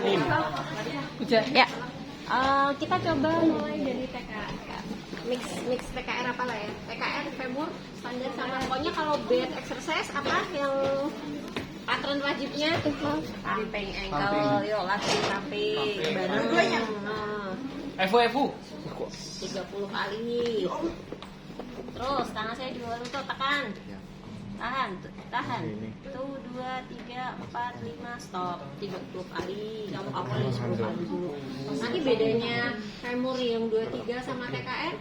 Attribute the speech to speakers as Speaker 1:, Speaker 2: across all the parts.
Speaker 1: Ya.
Speaker 2: Kita coba mulai dari TKR. Mix TKR apa lah ya? TKR, femur, standar sama pokoknya kalau bed exercise apa yang patron wajibnya? Pumping ankle, yuk latih pumping bareng.
Speaker 3: Evu.
Speaker 2: 30 kali. Terus tangan saya di luar lutut, tekan. Tahan. 1, 2, 3, 4, 5, stop. 30 kali. Kamu awalin 10 kali dulu. Nanti bedanya femur yang 23 sama TKR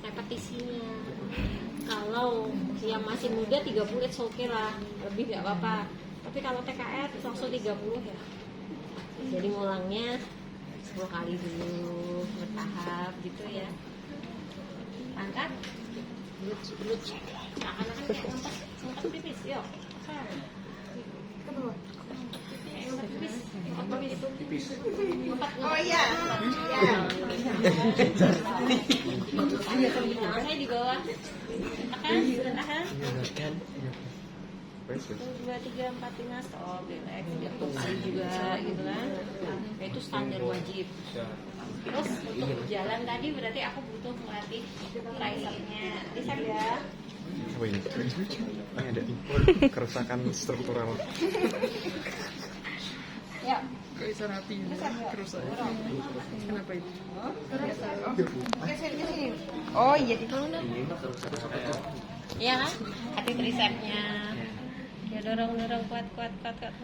Speaker 2: repetisinya. Kalau yang masih muda 30 it's okay lah, lebih gak apa-apa. Tapi kalau TKR langsung 30 ya. Jadi ngulangnya 10 kali dulu, bertahap gitu ya. Angkat. Glute. Akan-akan kayak ngempet pipis, yuk. Ke bawah. Pipis. Oh iya. Saya di bawah. Tahan. 1, 2, 3, 4, 5, stop, relax. Biar kali juga gitu kan. Itu standar wajib. Terus untuk jalan tadi berarti aku butuh melatih tricepnya. Tricep ya.
Speaker 4: Oh ini ada kerusakan struktural.
Speaker 2: Ya.
Speaker 1: Kok bisa rapi kerusakan? Kenapa itu?
Speaker 2: Oh iya di mana? Iya kan? Hati tricepnya. Ya dorong kuat.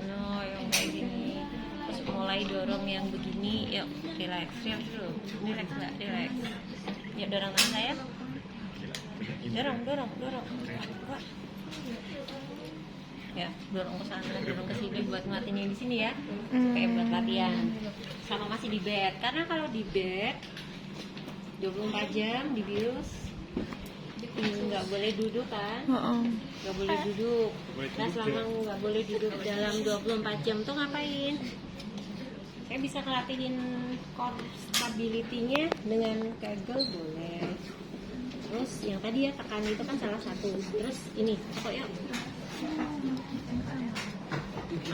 Speaker 2: No, yang kayak gini. Terus mulai dorong yang begini. Yuk, relax dulu. Relax. Yuk dorong tangan saya. Dorong. Kuat. Ya, dorong ke sana, dorong ke sini buat ngeliatinnya di sini ya. Kayak buat latihan. Sama masih di bed. Karena kalau di bed 24 jam dibius nggak boleh duduk kan? Nggak boleh duduk. Nah selama nggak boleh duduk dalam 24 jam tuh ngapain? Saya bisa ngelatihin core stability-nya dengan kegel boleh. Terus yang tadi ya tekan itu kan salah satu. Terus ini pokoknya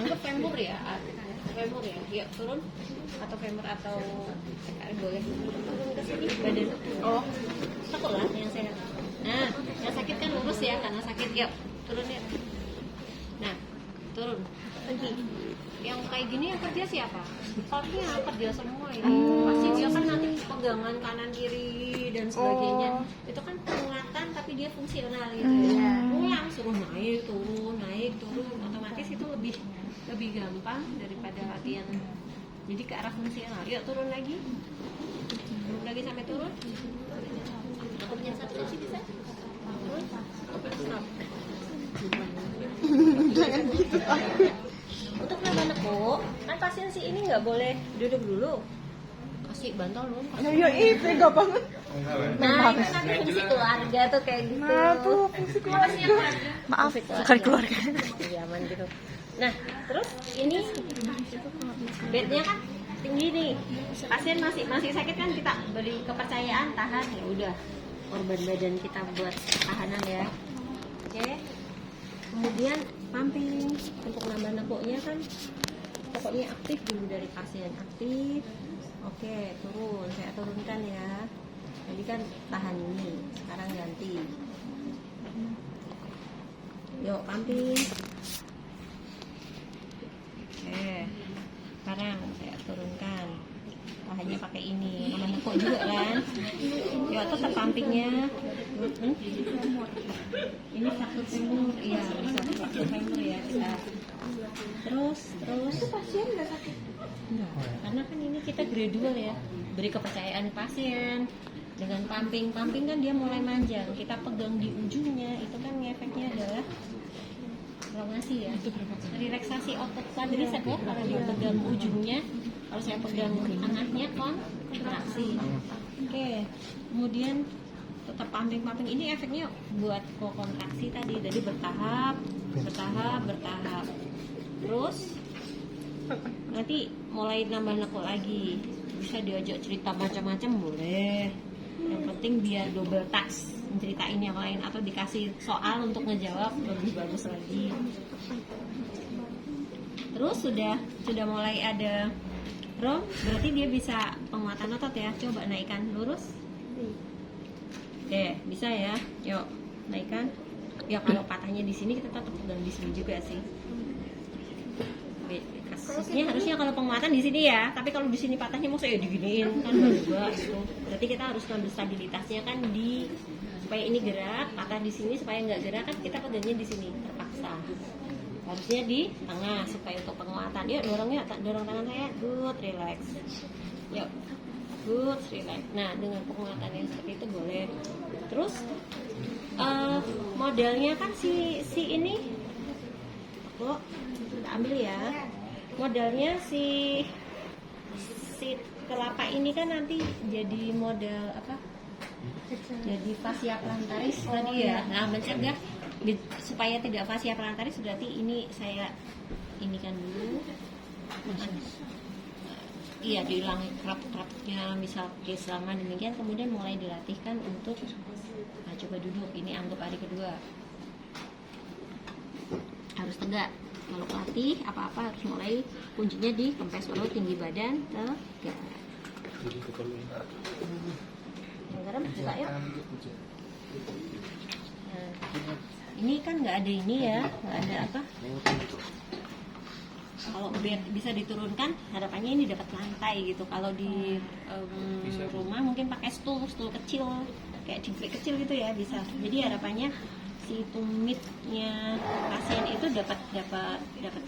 Speaker 2: anggap femur ya. Yuk turun atau femur atau boleh turun ke sini badan. Oh takut lah yang sehat. Nah yang sakit kan lurus ya karena sakit. Yuk turun ya. Nah turun lagi. Yang kayak gini yang kerja siapa? Partnya kerja semua ini. Pasti dia kan nanti pegangan kanan kiri dan sebagainya. Itu kan penguatan tapi dia fungsional gitu ya. Pulang suruh naik turun. Otomatis itu lebih gampang daripada latihan. Jadi ke arah fungsional. Yuk turun lagi. Sampai turun. Aku punya satu sesi bisa. Stop. Jangan gitu. Untuk nambah nekuk, kan pasien si ini nggak boleh duduk dulu. Kasih bantal dong.
Speaker 1: Ya tega banget.
Speaker 2: Nah, itu nanti fungsi keluarga tuh kayak gitu.
Speaker 1: Nah, tuh fungsi keluarga. Maaf, bukan keluarga.
Speaker 2: Nyaman gitu. Nah, terus ini bednya kan tinggi nih. Pasien masih sakit kan kita beri kepercayaan tahan ya udah. Korban badan kita buat tahanan ya. Oke. Kemudian pumping untuk nambah nekuknya kan pokoknya aktif dulu dari pasien aktif. Oke, turun, saya turunkan ya. Jadi kan tahan ini, sekarang ganti. Yuk pumping. Oke, sekarang saya turunkan. Tahannya pakai ini, nambah nekuk juga kan. Yuk tetap pumpingnya. Ini faktor femur, iya bisa faktor femur ya kita. Terus. Itu pasien nggak sakit? Enggak, karena kan ini kita gradual ya, beri kepercayaan pasien dengan pumping kan dia mulai manjang, kita pegang di ujungnya, itu kan efeknya adalah elongasi ya, relaksasi otot quadriceps ya, kalau dia pegang ujungnya, kalau saya pegang tengahnya kontraksi. Oke, kemudian tetap pumping ini efeknya buat kontraksi tadi, jadi bertahap. Terus nanti mulai nambah nekuk lagi, bisa diajak cerita macam-macam boleh, yang penting biar double task ceritain yang lain atau dikasih soal untuk ngejawab lebih bagus lagi. Terus sudah mulai ada rom, berarti dia bisa penguatan otot ya. Coba naikkan lurus. Oke, bisa ya. Yuk, naikkan. Ya kalau patahnya di sini kita tetap pegang di sini juga sih. Kasusnya harusnya kalau penguatan di sini ya, tapi kalau di sini patahnya mau saya diginiin kan juga itu. Berarti kita harus ngambil stabilitasnya kan di supaya ini gerak, patah di sini supaya nggak gerak kan kita pegangnya di sini terpaksa. Harusnya di tengah supaya untuk penguatan. Yuk dorong tangan saya. Good, relax. Yuk. Good, relax. Nah, dengan penguatan yang seperti itu boleh. Terus modelnya kan si ini kok ambil ya. Modelnya si kelapa ini kan nanti jadi model apa? Jadi fascia plantaris tadi ya. Nah, mencegah supaya tidak fascia plantaris berarti ini saya inikan dulu. Iya, diulangi kerap-kerapnya misal selama demikian, kemudian mulai dilatihkan untuk coba duduk. Ini anggap hari kedua harus tegak. Kalau pelatih apa-apa harus mulai kuncinya di kempes perut, tinggi badan, tegak. Garam buka ya. Nah, ini kan nggak ada ini ya, nggak ada apa. Kalau bisa diturunkan, harapannya ini dapat lantai gitu. Kalau di rumah mungkin pakai stool kecil, kayak jingkrik kecil gitu ya bisa. Jadi harapannya si tumitnya pasien itu dapat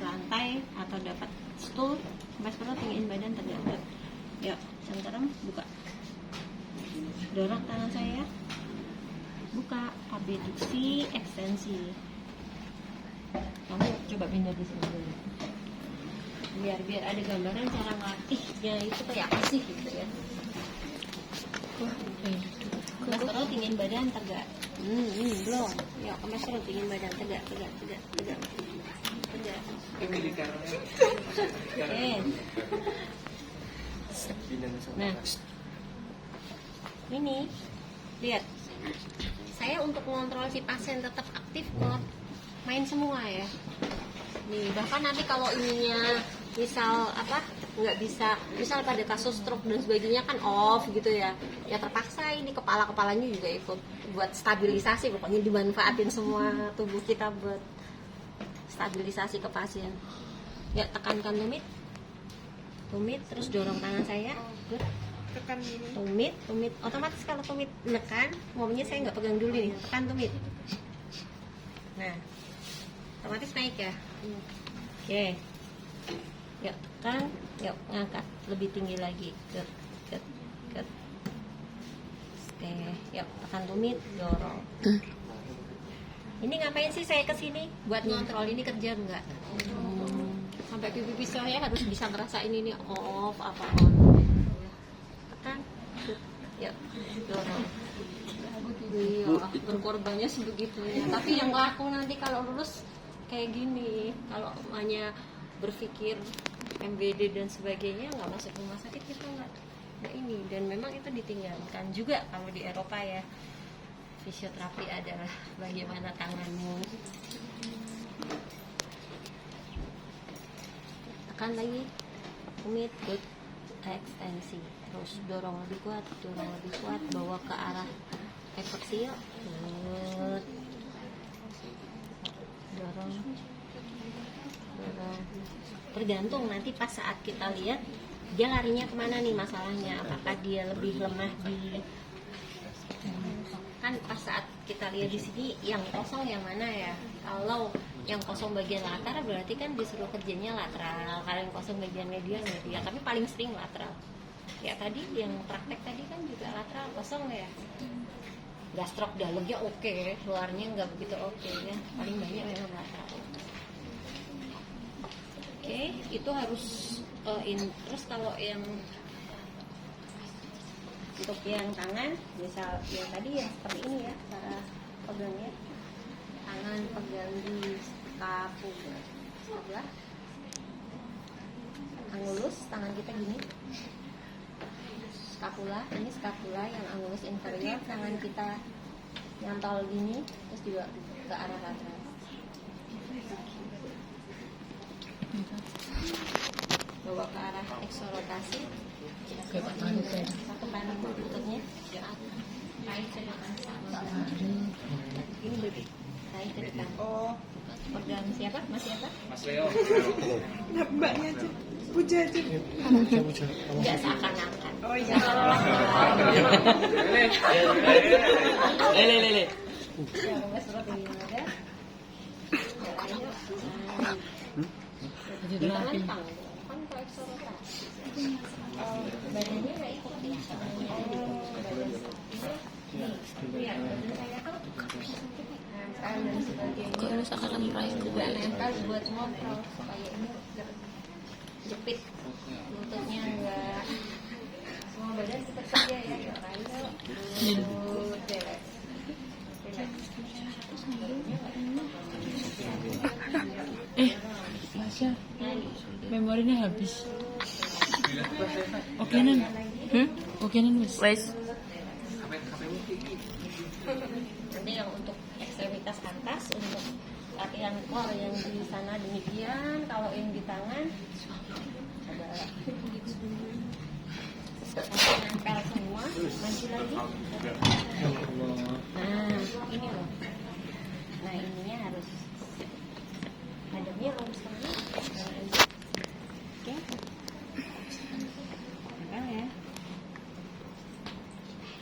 Speaker 2: lantai atau dapat stool, kempes perut, tinggiin badan, tegak. Yuk, sekarang buka. Dorong tangan saya, buka, abduksi, ekstensi. Kamu coba pindah di sini dulu. Biar ada gambaran cara ngelatihnya itu kayak apa sih gitu ya. Kempes perut, tinggiin badan, tegak. Belum. Ya, kempes perut, tinggiin badan, tegak. Oke. Nah, ini lihat. Saya untuk mengontrol si pasien tetap aktif kok main semua ya. Nih, bahkan nanti kalau ininya misal apa nggak bisa, misal pada kasus stroke dan sebagainya kan off gitu ya, ya terpaksa ini kepalanya juga ikut buat stabilisasi. Pokoknya dimanfaatin semua tubuh kita buat stabilisasi ke pasien. Ya, tekankan tumit, terus dorong tangan saya. Good.
Speaker 1: Tekan ini.
Speaker 2: Tumit. Otomatis kalau tumit menekan, ngomongnya saya nggak pegang dulu nih, tekan tumit. Nah, otomatis naik ya. Oke. Yuk, tekan, yuk ngangkat lebih tinggi lagi. Good. Oke, yuk tekan tumit, dorong. Ini ngapain sih saya kesini? Buat ngontrol ini kerja nggak? Sampai pipi saya harus bisa ngerasain ini off apa on. Tekan, yuk dorong. Iya, berkorbannya sebegitunya. Tapi yang laku nanti kalau lulus kayak gini, kalau hanya berpikir MBD dan sebagainya nggak masuk rumah sakit kita nggak ini. Dan memang itu ditinggalkan juga kalau di Eropa ya. Fisioterapi adalah bagaimana tanganmu. Tekan lagi, tumit, good, ekstensi, terus dorong lebih kuat, bawa ke arah ekseksil, good, dorong. Tergantung nanti pas saat kita lihat dia larinya kemana nih masalahnya. Apakah dia lebih lemah di kan pas saat kita lihat di sini yang kosong yang mana ya. Kalau yang kosong bagian lateral berarti kan disuruh kerjanya lateral. Kalau yang kosong bagian medial, tapi paling sering lateral. Ya tadi yang praktek tadi kan juga lateral kosong ya. Gastrok dalamnya oke, luarnya nggak begitu oke ya. Paling banyak memang lateral. Oke, itu harus terus kalau yang untuk yang tangan, misal yang tadi ya seperti ini ya cara pegangnya. Tangan pegang di skapula sebelah, angulus tangan kita gini. Skapula, ini skapula yang angulus inferior, tangan kita nyantol gini, terus juga ke arah lateral. bawa ke arah eksorotasi. Satu kali lututnya. Tarik ke depan. Ini baby. Tarik ke depan. Oh. Pegang siapa? Mas siapa?
Speaker 3: Mas Leo.
Speaker 1: Mbaknya aja. Puja aja.
Speaker 2: Enggak seakan-akan.
Speaker 1: Oh iya.
Speaker 3: Lele.
Speaker 2: Badannya nggak ikut ya. Dan sebagainya.
Speaker 5: Kok misalkan
Speaker 2: Juga nempel buat ngobrol supaya ini jepit lututnya enggak semua badan seperti dia ya. Relax.
Speaker 5: Masya, memorinya habis. Oke nan, oke nan wes.
Speaker 2: Nanti yang untuk ekstremitas atas untuk latihan core yang di sana demikian. Kalau yang di tangan ada nempel semua. Maju lagi. Nah ini loh. Nah ininya harus hadapnya lurus lagi. Oke. Nempel ya.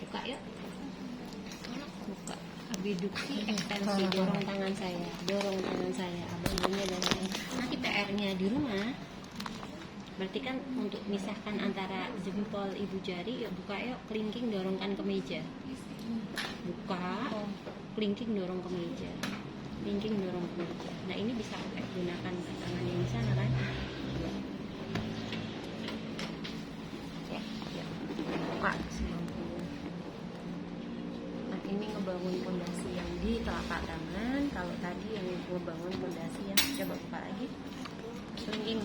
Speaker 2: Buka yuk. Buka. Abduksi, ekstensi, dorong tangan saya, abangnya dan lain. Nanti PR-nya di rumah, berarti kan untuk misahkan antara jempol ibu jari, yuk buka yuk, kelingking dorongkan ke meja. Buka, kelingking dorong ke meja, kelingking dorong ke meja. Nah ini bisa gunakan tangan yang di sana kan? Ya, buka. Ini ngebangun fondasi yang di telapak tangan. Kalau tadi yang ngebangun fondasi yang coba buka lagi. Kelingking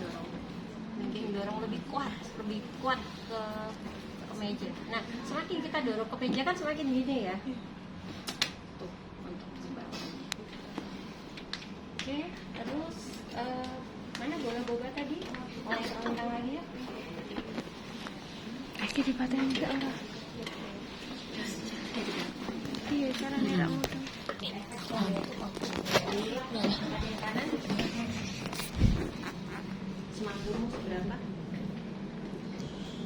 Speaker 2: dorong lebih kuat ke meja. Nah, semakin kita dorong ke meja kan semakin gini ya. Tuh, untuk membangun. Oke, terus mana bola-bola tadi? Ulang lagi ya.
Speaker 5: Pasti dipatahin juga orang. Iya, caranya nggak mudah.
Speaker 2: Semangkukmu seberapa?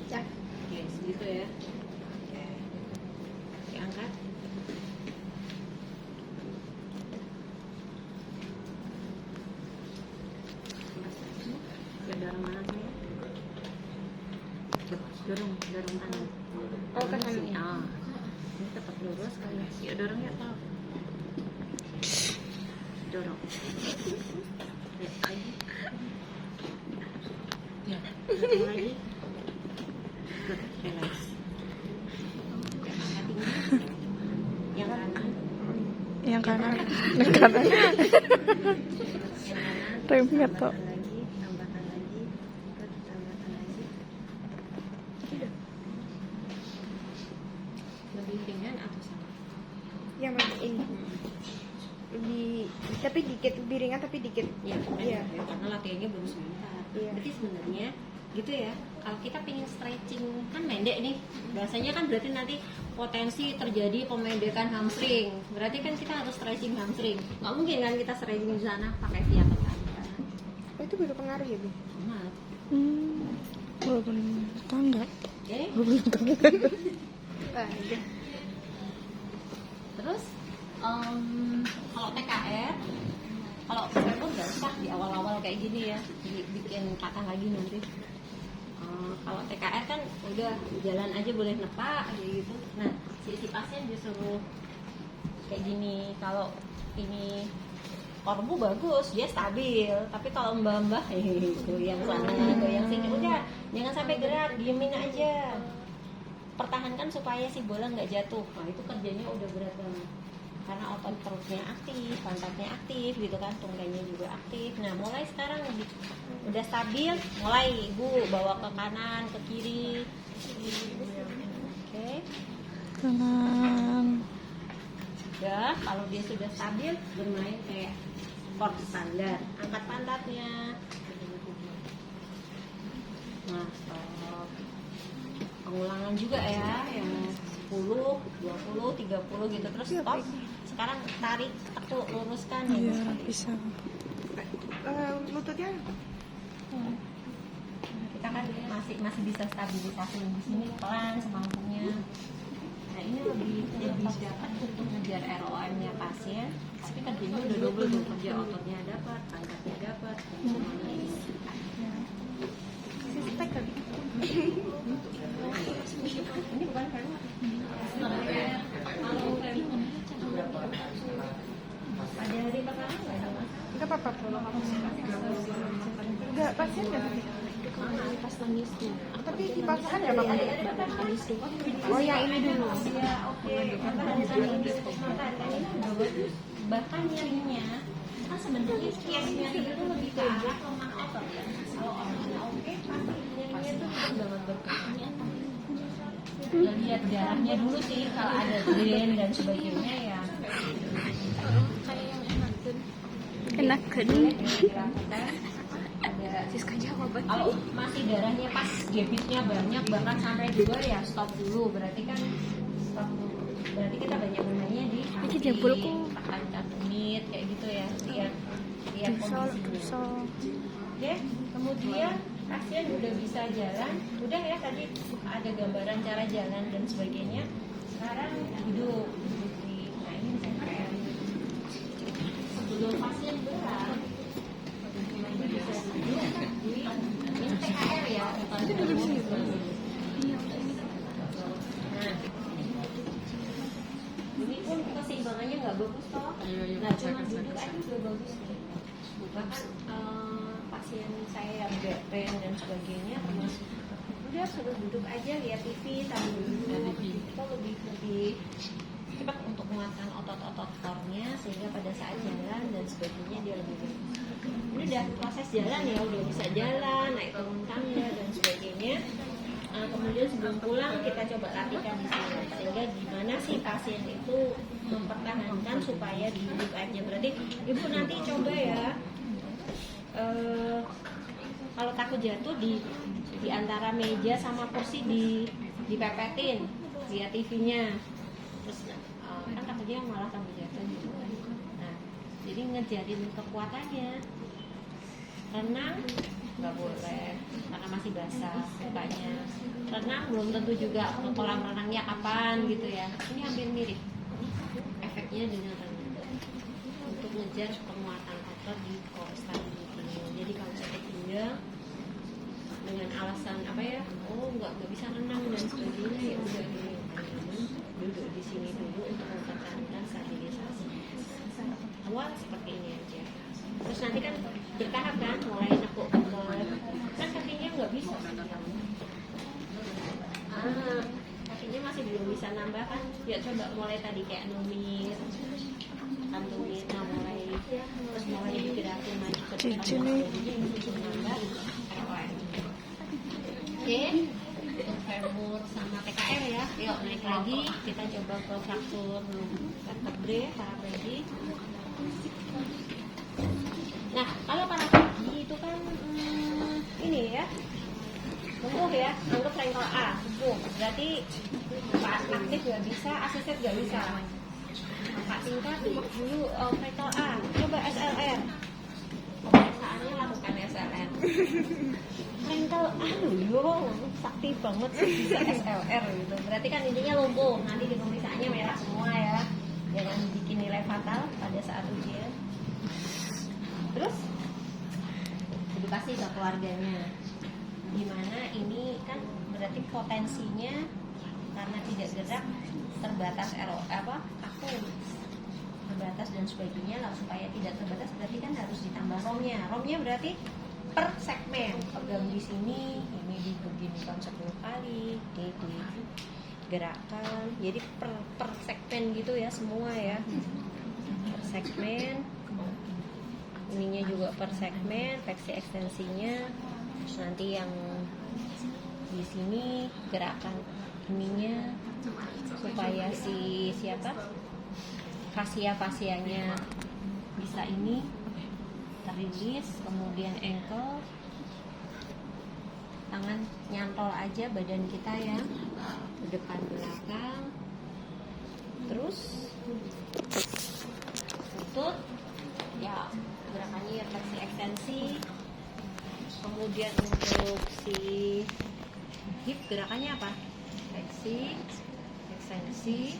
Speaker 2: Cak. Oke, segitu ya. Oke, angkat. Dorong mana saya? Dorong tangan.
Speaker 5: Oh, ke sana.
Speaker 2: Ah. Ini tetap lurus kali ya. Yuk dorong ya, Pak. Dorong. Ya, lagi.
Speaker 5: Ya.
Speaker 2: Dorong lagi. Good, relax. Angkat ini. Yang kanan.
Speaker 1: Yang kanan.
Speaker 2: Yang kanan.
Speaker 1: Remnya toh.
Speaker 2: Tambahkan lagi. Good, tambahkan lagi. Lebih ringan atau sama?
Speaker 1: Yang mana ini? Lebih, tapi dikit lebih ringan tapi dikit.
Speaker 2: Ya,
Speaker 1: Iya.
Speaker 2: karena latihannya belum sebentar.
Speaker 1: Iya.
Speaker 2: Berarti sebenarnya gitu ya. Kalau kita pengen stretching kan pendek nih, biasanya kan berarti nanti potensi terjadi pemendekan hamstring. Berarti kan kita harus stretching hamstring. Nggak mungkin kan kita stretching di sana pakai via tekan.
Speaker 1: Oh, itu berpengaruh ya, Bi?
Speaker 2: Amat.
Speaker 1: Walaupun tangga.
Speaker 2: Oke.
Speaker 1: Ah, iya.
Speaker 2: Terus kalau TKR, kalau pemur nggak usah di awal-awal kayak gini ya, bikin kata lagi nanti. Kalau TKR kan udah jalan aja boleh nepak kayak gitu. Nah si pasien disuruh kayak gini. Kalau ini korbu bagus, dia stabil. Tapi kalau mbak-mbak goyang sana, goyang sini, udah jangan sampai gerak, diemin aja. Pertahankan supaya si bola nggak jatuh. Nah itu kerjanya udah berat banget. Karena otot perutnya aktif, pantatnya aktif gitu kan, tungganya juga aktif. Nah mulai sekarang udah stabil, mulai ibu bawa ke kanan, ke kiri. Oke.
Speaker 1: Kanan.
Speaker 2: Udah, kalau dia sudah stabil, bermain kayak core standar. Angkat pantatnya. Nah, stop. Pengulangan juga ya, yang 10, 20, 30 gitu, terus stop. Sekarang tarik, aku luruskan ya.
Speaker 1: Bisa. Lututnya
Speaker 2: Kita kan masih bisa stabilisasi di sini pelan semampunya. Nah ini lebih dapat untuk ngejar ROM-nya pasien, tapi kerjanya udah double tuh, kerja ototnya dapat, angkatnya dapat, semuanya ini.
Speaker 1: sistek kali.
Speaker 2: Ini bukan femur. Kalau femur pada hari pertama nggak ada masalah.
Speaker 1: Enggak apa-apa. Enggak pasien enggak sih?
Speaker 2: Pas nangis tuh.
Speaker 1: Tapi dipaksakan enggak apa-apa.
Speaker 2: Nangis tuh.
Speaker 1: Oh yang ini dulu.
Speaker 2: Ya oke. Mata ada nangis. Mata ini udah bagus. Bahkan nyerinya kan sebenarnya kias nyeri itu lebih ke arah lemah otot ya. Kalau orangnya oke, pasti nyerinya tuh udah banget berkurangnya. Lihat darahnya dulu sih, kalau ada drain dan sebagainya ya.
Speaker 5: Kayak yang enakan.
Speaker 2: Dilakukan. Ada
Speaker 1: Siska jawab.
Speaker 2: kalau masih darahnya pas debitnya banyak bahkan sampai 2 ya stop dulu, berarti kan stop dulu, berarti kita banyak gunanya di
Speaker 5: Iki jebulku.
Speaker 2: tekan menit kayak gitu ya, lihat kondisinya. Oke, kemudian pasien udah bisa jalan, udah ya tadi ada gambaran cara jalan dan sebagainya. Sekarang duduk di, nah ini saya sebelum pasien berat ini TKR ya, bukan nah ini pun keseimbangannya nggak bagus toh. Nah cuma duduk aja udah bagus nih. Bahkan pasien saya yang back pain dan sebagainya termasuk udah suruh duduk aja lihat TV sambil duduk, itu lebih cepat untuk menguatkan otot-otot core-nya sehingga pada saat jalan dan sebagainya dia lebih bagus. Ini udah proses jalan ya, udah bisa jalan, naik turun tangga dan sebagainya. Kemudian sebelum pulang kita coba latihkan di sini sehingga gimana sih pasien itu mempertahankan supaya duduk aja. Berarti ibu nanti coba ya, kalau takut jatuh di antara meja sama kursi dipepetin lihat TV-nya, terus kan takutnya malah tambah jatuh gitu kan. Nah jadi ngejarin kekuatannya. Renang nggak boleh karena masih basah mukanya. Renang belum tentu juga kolam renangnya kapan gitu ya. Ini hampir mirip efeknya dengan renang untuk ngejar penguatan otot di core stability. Jadi kalau sakit pinggang dengan alasan apa ya, oh nggak bisa renang dan sebagainya, ya udah duduk di sini dulu untuk mempertahankan stabilisasi. Awal seperti ini aja. Terus nanti kan bertahap kan, mulai nekuk kan kakinya nggak bisa. Kakinya masih belum bisa nambah kan? Ya coba mulai tadi kayak numit, tumit, nah mulai terus mulai digerakin maju ke depan. Nambah ROM. Oke, untuk femur sama TKR ya. Yuk naik lagi, kita coba ke fraktur vertebrae, paraplegia. Nah, kalau paraplegia itu kan ini ya, lumpuh ya, anggap rengkol A, lumpuh. Berarti Pak aktif nggak bisa, asisten nggak bisa. Pak tingkat dulu rengkol A, coba SLR. Pemeriksaannya lakukan SLR. Rengkol A dulu, sakti banget sih bisa SLR gitu. Berarti kan intinya lumpuh, nanti di pemeriksaannya merah semua ya. Jangan bikin nilai fatal pada saat ujian. Terus edukasi ke keluarganya, gimana ini kan berarti potensinya karena tidak gerak terbatas aku terbatas dan sebagainya lah, supaya tidak terbatas berarti kan harus ditambah romnya berarti per segmen, pegang di sini ini dibeginikan 10 kali digerakkan, jadi per segmen gitu ya semua ya, per segmen. Ininya juga per segmen, fleksi ekstensinya. Terus nanti yang di sini gerakan ininya supaya fascia-fascianya bisa ini terilis, kemudian ankle tangan nyantol aja badan kita ya, ke depan belakang, terus lutut ya, gerakannya ya fleksi ekstensi. Kemudian untuk si hip gerakannya apa? Fleksi, ekstensi,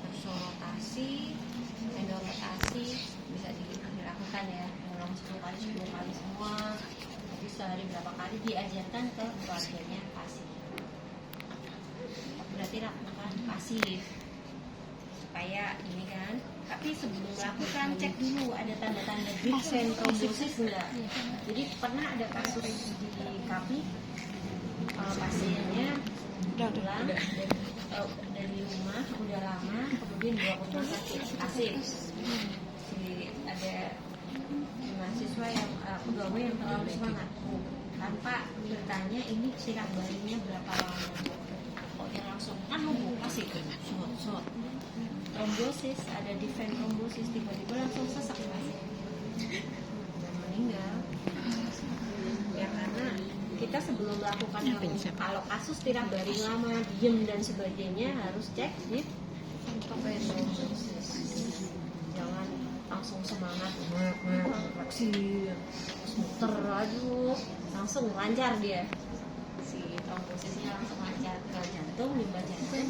Speaker 2: torso rotasi, endor rotasi, bisa dilakukan ya, ulang 10 kali semua. Tapi sehari berapa kali diajarkan ke keluarganya pasif. Berarti lakukan pasif supaya ini kan. Tapi sebelum melakukan cek dulu ada tanda-tanda different trombosis enggak. Jadi pernah ada kasus di KAPI pasiennya pulang dari rumah udah lama, kemudian dibawa ke rumah sakit pasif. Ada mahasiswa yang pegawai yang terlalu semangat tanpa bertanya ini sirah bayinya berapa lama, pokoknya langsung kan mau pasif shot trombosis, ada different trombosis, tiba-tiba langsung sesak pasien dan meninggal ya, karena kita sebelum melakukan kalau kasus tirah baring lama, diem dan sebagainya harus cek di trombosis. Jangan langsung semangat vaksin muter, aduh langsung lancar dia, si trombosisnya langsung lancar ke jantung, limbah jantung.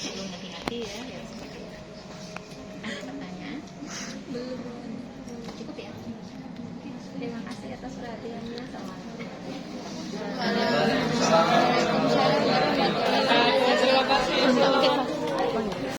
Speaker 2: Belum hati-hati ya.